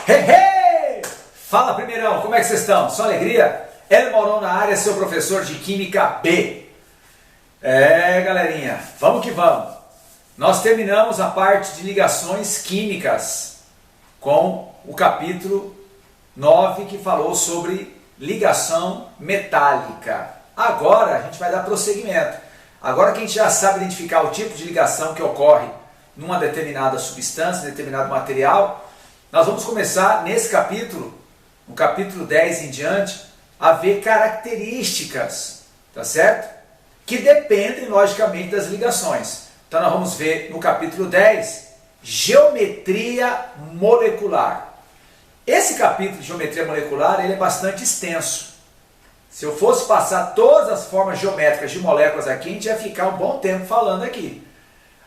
Hey, hey! Fala, primeirão, como é que vocês estão? Só alegria? El Moron na área, seu professor de Química B. Galerinha, vamos que vamos. Nós terminamos a parte de ligações químicas com o capítulo 9, que falou sobre ligação metálica. Agora a gente vai dar prosseguimento. Agora que a gente já sabe identificar o tipo de ligação que ocorre numa determinada substância, determinado material, nós vamos começar nesse capítulo, no capítulo 10 em diante, a ver características, tá certo? Que dependem, logicamente, das ligações. Então nós vamos ver no capítulo 10, geometria molecular. Esse capítulo de geometria molecular ele é bastante extenso. Se eu fosse passar todas as formas geométricas de moléculas aqui, a gente ia ficar um bom tempo falando aqui.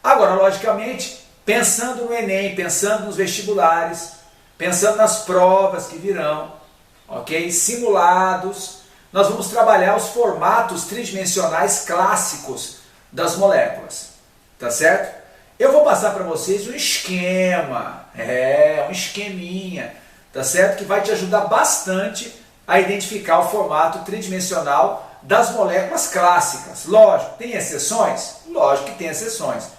Agora, logicamente, pensando no Enem, pensando nos vestibulares, pensando nas provas que virão, ok? Simulados, nós vamos trabalhar os formatos tridimensionais clássicos das moléculas, tá certo? Eu vou passar para vocês um esquema, um esqueminha, tá certo? Que vai te ajudar bastante a identificar o formato tridimensional das moléculas clássicas. Lógico, tem exceções? Lógico que tem exceções,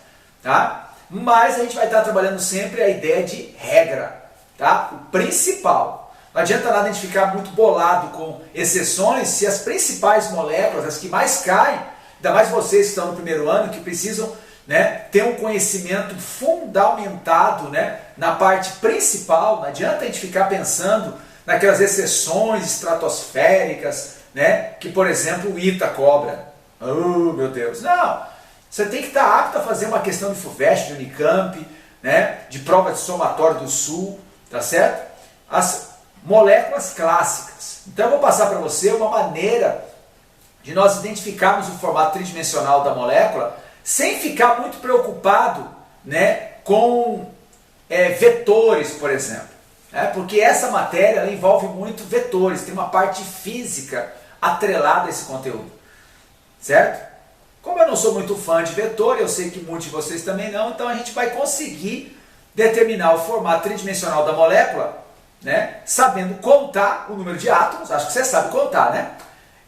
tá? Mas a gente vai estar trabalhando sempre a ideia de regra, tá? O principal. Não adianta nada a gente ficar muito bolado com exceções se as principais moléculas, as que mais caem, ainda mais vocês que estão no primeiro ano, que precisam, né, ter um conhecimento fundamentado, né, na parte principal. Não adianta a gente ficar pensando naquelas exceções estratosféricas, né, que, por exemplo, o ITA cobra. Oh, meu Deus! Não! Você tem que estar apto a fazer uma questão de FUVEST, de Unicamp, né, de prova de somatório do Sul, tá certo? As moléculas clássicas. Então eu vou passar para você uma maneira de nós identificarmos o formato tridimensional da molécula sem ficar muito preocupado, né, com vetores, por exemplo. Porque essa matéria ela envolve muito vetores, tem uma parte física atrelada a esse conteúdo, certo? Como eu não sou muito fã de vetor, eu sei que muitos de vocês também não, então a gente vai conseguir determinar o formato tridimensional da molécula, né, sabendo contar o número de átomos, acho que você sabe contar, né?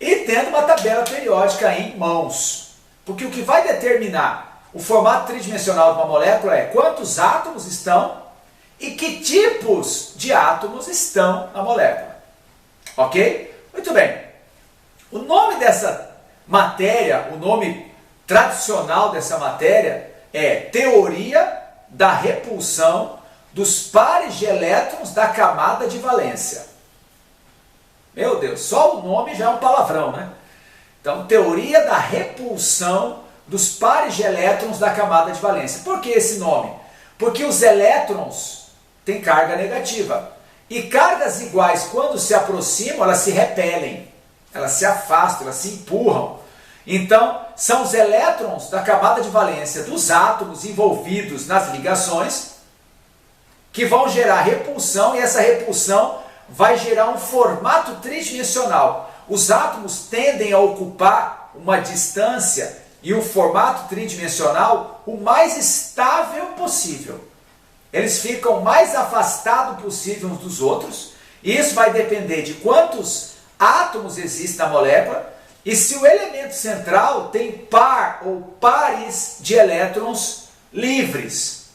E tendo uma tabela periódica em mãos. Porque o que vai determinar o formato tridimensional de uma molécula é quantos átomos estão e que tipos de átomos estão na molécula. Ok? Muito bem. O nome dessa matéria, o nome tradicional dessa matéria é Teoria da Repulsão dos pares de elétrons da camada de valência. Meu Deus, só o nome já é um palavrão, né? Então, Teoria da Repulsão dos pares de elétrons da camada de valência. Por que esse nome? Porque os elétrons têm carga negativa. E cargas iguais, quando se aproximam, elas se repelem. Elas se afastam, elas se empurram. Então, são os elétrons da camada de valência dos átomos envolvidos nas ligações que vão gerar repulsão, e essa repulsão vai gerar um formato tridimensional. Os átomos tendem a ocupar uma distância e um formato tridimensional o mais estável possível. Eles ficam o mais afastados possível uns dos outros, e isso vai depender de quantos átomos existem na molécula e se o elemento central tem par ou pares de elétrons livres.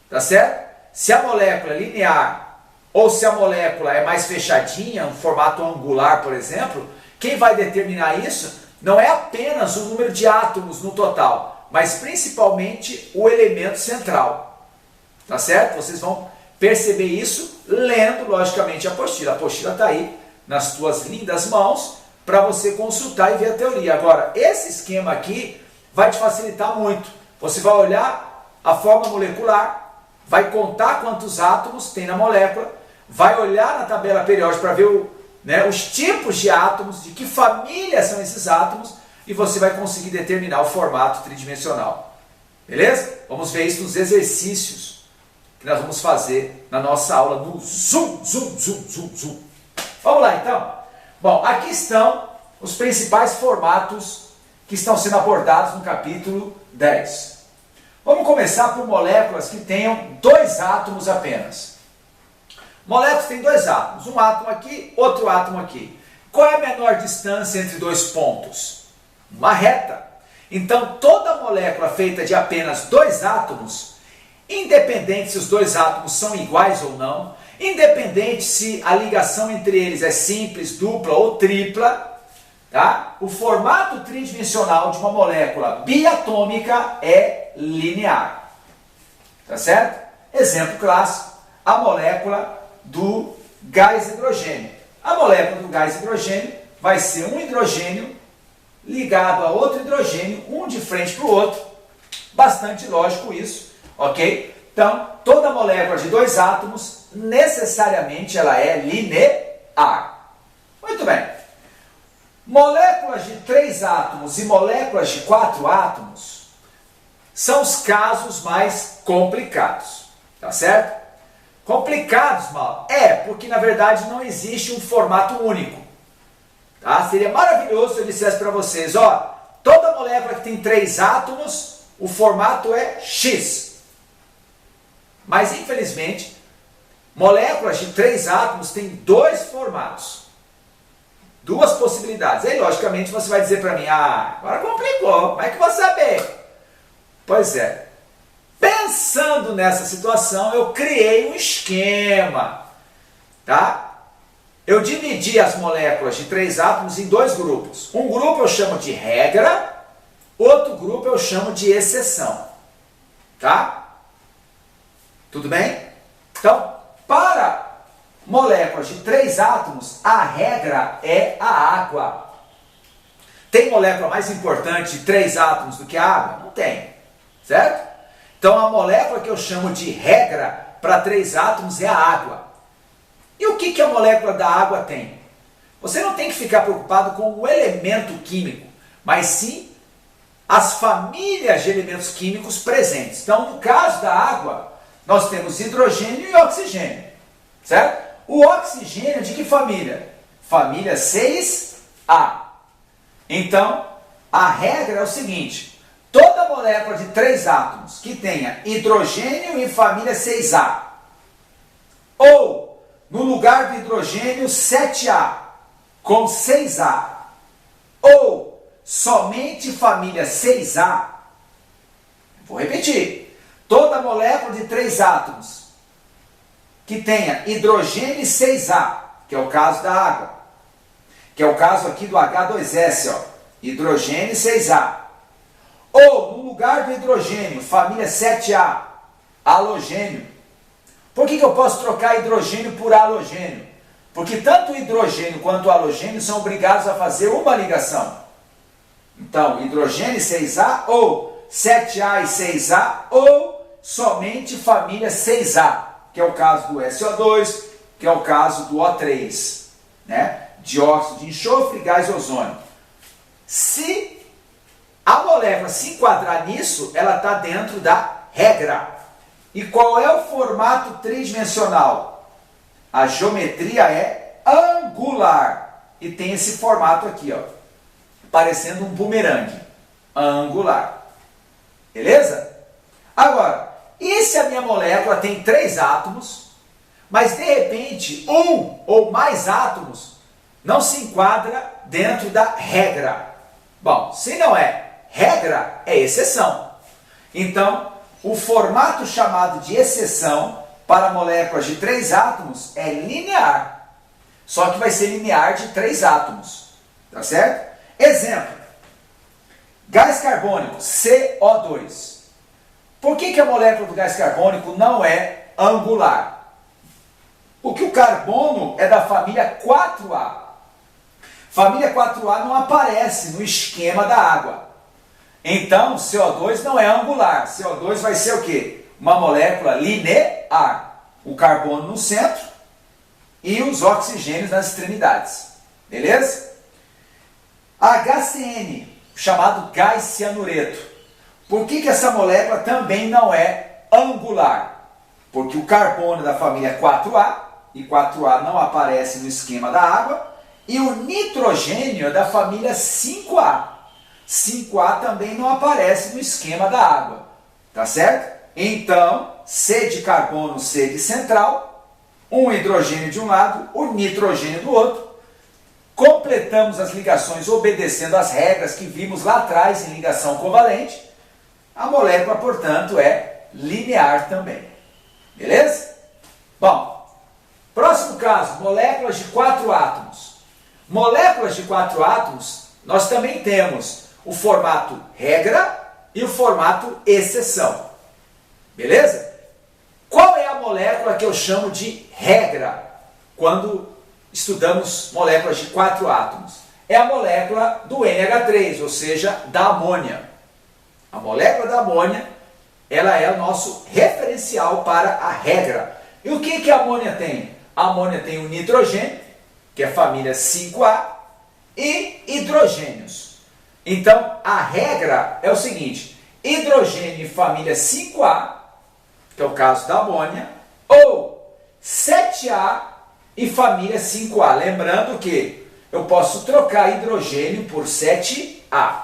Tá certo? Se a molécula é linear ou se a molécula é mais fechadinha, um formato angular, por exemplo, quem vai determinar isso não é apenas o número de átomos no total, mas principalmente o elemento central. Tá certo? Vocês vão perceber isso lendo, logicamente, a apostila. A apostila está aí nas tuas lindas mãos para você consultar e ver a teoria. Agora, esse esquema aqui vai te facilitar muito. Você vai olhar a forma molecular, vai contar quantos átomos tem na molécula, vai olhar na tabela periódica para ver os tipos de átomos, de que família são esses átomos, e você vai conseguir determinar o formato tridimensional. Beleza? Vamos ver isso nos exercícios que nós vamos fazer na nossa aula no Zoom. Vamos lá então? Bom, aqui estão os principais formatos que estão sendo abordados no capítulo 10. Vamos começar por moléculas que tenham 2 átomos apenas. Moléculas têm dois átomos, um átomo aqui, outro átomo aqui. Qual é a menor distância entre dois pontos? Uma reta. Então, toda molécula feita de apenas dois átomos, independente se os dois átomos são iguais ou não, independente se a ligação entre eles é simples, dupla ou tripla, tá? O formato tridimensional de uma molécula biatômica é linear. Tá certo? Exemplo clássico, a molécula do gás hidrogênio. A molécula do gás hidrogênio vai ser um hidrogênio ligado a outro hidrogênio, um de frente para o outro. Bastante lógico isso, ok? Então, toda molécula de dois átomos, necessariamente ela é linear. Muito bem. Moléculas de 3 átomos e moléculas de 4 átomos são os casos mais complicados, tá certo? Complicados, mal? Porque na verdade não existe um formato único. Tá? Seria maravilhoso se eu dissesse para vocês, ó, toda molécula que tem 3 átomos, o formato é X. Mas infelizmente, moléculas de 3 átomos têm 2 formatos. 2 possibilidades. Aí, logicamente, você vai dizer para mim, agora complicou, como é que eu vou saber? Pois é. Pensando nessa situação, eu criei um esquema, tá? Eu dividi as moléculas de 3 átomos em 2 grupos. Um grupo eu chamo de regra, outro grupo eu chamo de exceção, tá? Tudo bem? Então, para moléculas de 3 átomos, a regra é a água. Tem molécula mais importante de 3 átomos do que a água? Não tem, certo? Então, a molécula que eu chamo de regra para 3 átomos é a água. E o que a molécula da água tem? Você não tem que ficar preocupado com o elemento químico, mas sim as famílias de elementos químicos presentes. Então, no caso da água, nós temos hidrogênio e oxigênio, certo? O oxigênio de que família? Família 6A. Então, a regra é o seguinte: toda molécula de 3 átomos que tenha hidrogênio em família 6A, ou no lugar do hidrogênio 7A com 6A, ou somente família 6A, vou repetir, toda molécula de 3 átomos que tenha hidrogênio e 6A, que é o caso da água, que é o caso aqui do H2S, ó, hidrogênio e 6A, ou no lugar do hidrogênio, família 7A, halogênio. Por que eu posso trocar hidrogênio por halogênio? Porque tanto o hidrogênio quanto o halogênio são obrigados a fazer uma ligação. Então, hidrogênio e 6A, ou 7A e 6A, ou somente família 6A, que é o caso do SO2, que é o caso do O3, né? Dióxido de enxofre e gás ozônio. Se a molécula se enquadrar nisso, ela está dentro da regra. E qual é o formato tridimensional? A geometria é angular. E tem esse formato aqui, ó, parecendo um bumerangue. Angular. Beleza? Agora, e se a minha molécula tem 3 átomos, mas de repente um ou mais átomos não se enquadra dentro da regra? Bom, se não é regra, é exceção. Então, o formato chamado de exceção para moléculas de 3 átomos é linear. Só que vai ser linear de 3 átomos. Tá certo? Exemplo. Gás carbônico, CO2. Por que a molécula do gás carbônico não é angular? Porque o carbono é da família 4A. Família 4A não aparece no esquema da água. Então, CO2 não é angular. CO2 vai ser o quê? Uma molécula linear. O carbono no centro e os oxigênios nas extremidades. Beleza? HCN, chamado gás cianureto. Por que essa molécula também não é angular? Porque o carbono é da família 4A, e 4A não aparece no esquema da água, e o nitrogênio é da família 5A. 5A também não aparece no esquema da água, tá certo? Então, C de carbono, C de central, um hidrogênio de um lado, o nitrogênio do outro. Completamos as ligações obedecendo às regras que vimos lá atrás em ligação covalente. A molécula, portanto, é linear também. Beleza? Bom, próximo caso, moléculas de 4 átomos. Moléculas de 4 átomos, nós também temos o formato regra e o formato exceção. Beleza? Qual é a molécula que eu chamo de regra quando estudamos moléculas de 4 átomos? É a molécula do NH3, ou seja, da amônia. A molécula da amônia, ela é o nosso referencial para a regra. E o que a amônia tem? A amônia tem o nitrogênio, que é a família 5A, e hidrogênios. Então, a regra é o seguinte: hidrogênio família 5A, que é o caso da amônia, ou 7A e família 5A. Lembrando que eu posso trocar hidrogênio por 7A.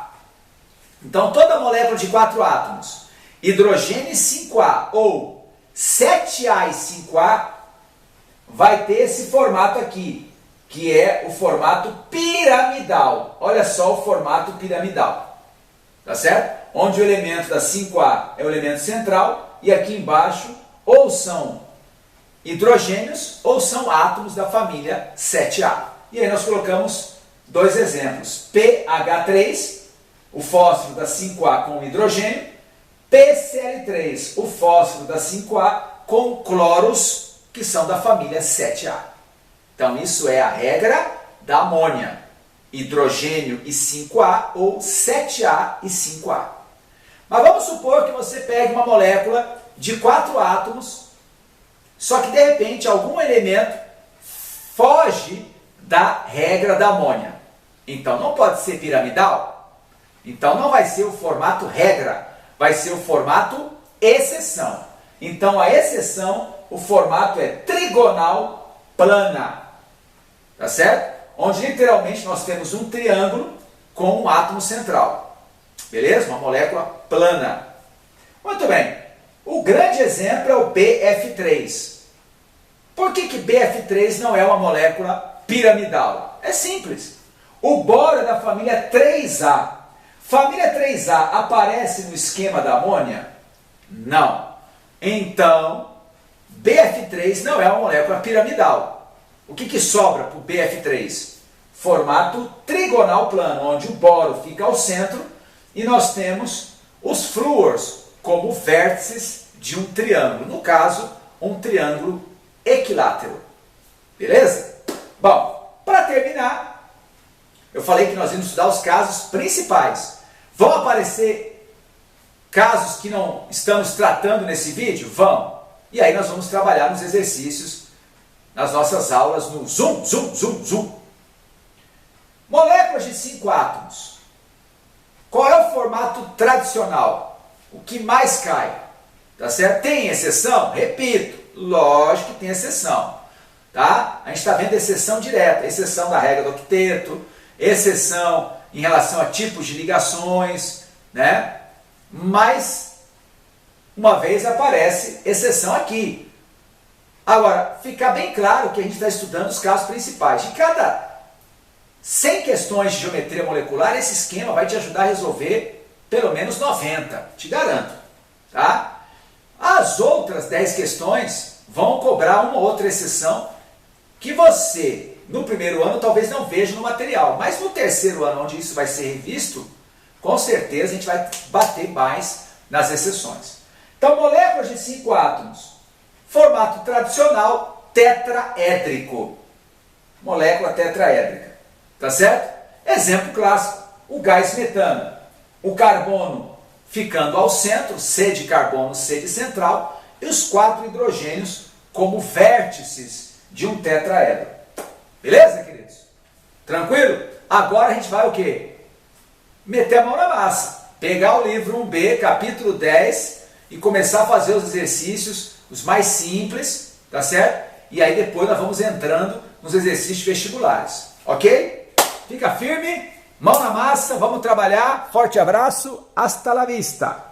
Então, toda molécula de 4 átomos, hidrogênio 5A ou 7A e 5A, vai ter esse formato aqui, que é o formato piramidal. Olha só o formato piramidal. Tá certo? Onde o elemento da 5A é o elemento central e aqui embaixo ou são hidrogênios ou são átomos da família 7A. E aí nós colocamos dois exemplos. PH3, o fósforo da 5A com hidrogênio, PCl3, o fósforo da 5A com cloros, que são da família 7A. Então isso é a regra da amônia, hidrogênio e 5A ou 7A e 5A. Mas vamos supor que você pegue uma molécula de 4 átomos, só que de repente algum elemento foge da regra da amônia. Então não pode ser piramidal. Então não vai ser o formato regra, vai ser o formato exceção. Então a exceção, o formato é trigonal plana. Tá certo? Onde literalmente nós temos um triângulo com um átomo central. Beleza? Uma molécula plana. Muito bem. O grande exemplo é o BF3. Por que BF3 não é uma molécula piramidal? É simples. O boro é da família 3A. Família 3A aparece no esquema da amônia? Não. Então, BF3 não é uma molécula piramidal. O que sobra para o BF3? Formato trigonal plano, onde o boro fica ao centro e nós temos os flúors como vértices de um triângulo. No caso, um triângulo equilátero. Beleza? Bom, para terminar, eu falei que nós íamos estudar os casos principais. Vão aparecer casos que não estamos tratando nesse vídeo? Vão. E aí nós vamos trabalhar nos exercícios, nas nossas aulas no Zoom, Zoom, Zoom, Zoom. Moléculas de 5 átomos. Qual é o formato tradicional? O que mais cai? Tá certo? Tem exceção? Repito, lógico que tem exceção. Tá? A gente está vendo exceção direta, exceção da regra do octeto, exceção em relação a tipos de ligações, né? Mas, uma vez aparece exceção aqui. Agora, fica bem claro que a gente está estudando os casos principais. De cada 100 questões de geometria molecular, esse esquema vai te ajudar a resolver pelo menos 90, te garanto. Tá? As outras 10 questões vão cobrar uma outra exceção que você, no primeiro ano, talvez não veja no material. Mas no terceiro ano, onde isso vai ser revisto, com certeza a gente vai bater mais nas exceções. Então, moléculas de 5 átomos. Formato tradicional, tetraédrico. Molécula tetraédrica. Tá certo? Exemplo clássico, o gás metano. O carbono ficando ao centro, C de carbono, C de central, e os 4 hidrogênios como vértices de um tetraedro. Beleza, queridos? Tranquilo? Agora a gente vai o quê? Meter a mão na massa. Pegar o livro 1B, capítulo 10, e começar a fazer os exercícios, os mais simples, tá certo? E aí depois nós vamos entrando nos exercícios vestibulares. Ok? Fica firme, mão na massa, vamos trabalhar. Forte abraço, hasta la vista!